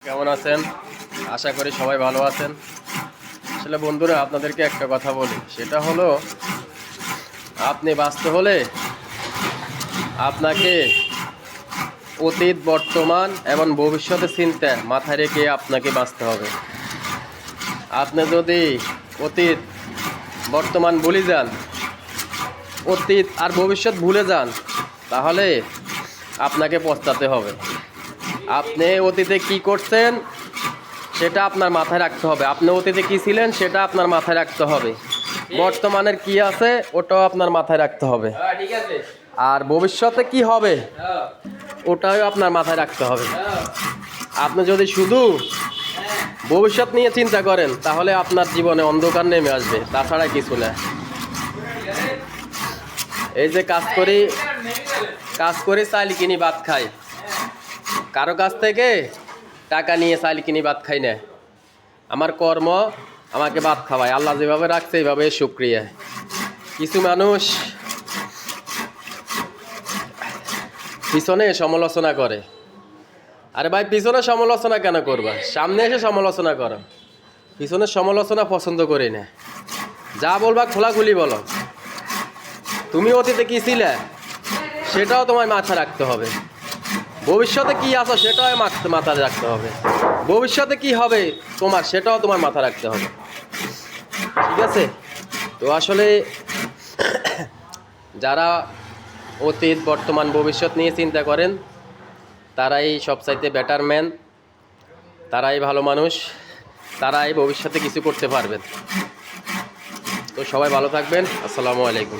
কেমন আছেন? আশা করি সবাই ভালো আছেন। আসলে বন্ধুরা, আপনাদেরকে একটা কথা বলি, সেটা হলো আপনি বাঁচতে হলে আপনাকে অতীত, বর্তমান এবং ভবিষ্যতের চিন্তা মাথায় রেখে আপনাকে বাঁচতে হবে। আপনি যদি অতীত, বর্তমান ভুলে যান, অতীত আর ভবিষ্যৎ ভুলে যান, তাহলে আপনাকে পস্তাতে হবে। আপনি অতীতে কি করছেন সেটা আপনার মাথায় রাখতে হবে। আপনি অতীতে কী ছিলেন সেটা আপনার মাথায় রাখতে হবে। বর্তমানের কি আছে ওটাও আপনার মাথায় রাখতে হবে। আর ভবিষ্যতে কি হবে ওটাও আপনার মাথায় রাখতে হবে। আপনি যদি শুধু ভবিষ্যৎ নিয়ে চিন্তা করেন তাহলে আপনার জীবনে অন্ধকার নেমে আসবে, তাছাড়া কিছু না। এই যে কাজ করি চাইল কিনি ভাত খাই, কারো কাছ থেকে টাকা নিয়ে চাইল কিনি ভাত খাই না। আমার কর্ম আমাকে ভাত খাওয়ায়। আল্লাহ যেভাবে রাখছে এইভাবে শুকরিয়া। কিছু মানুষ পিছনে সমালোচনা করে। আরে ভাই, পিছনে সমালোচনা কেন করবা? সামনে এসে সমালোচনা করো। পিছনের সমালোচনা পছন্দ করি না। যা বলবা খোলাখুলি বলো। তুমি অতীতে কী ছিলে সেটাও তোমায় মাথায় রাখতে হবে। ভবিষ্যতে কি আছো সেটাও মাথায় রাখতে হবে। ভবিষ্যতে কি হবে তোমার সেটাও তোমার মাথায় রাখতে হবে। ঠিক আছে? তো আসলে যারা অতীত, বর্তমান, ভবিষ্যৎ নিয়ে চিন্তা করেন তারাই সবচাইতে বেটার ম্যান, তারাই ভালো মানুষ, তারাই ভবিষ্যতে কিছু করতে পারবেন। তো সবাই ভালো থাকবেন। আসসালামু আলাইকুম।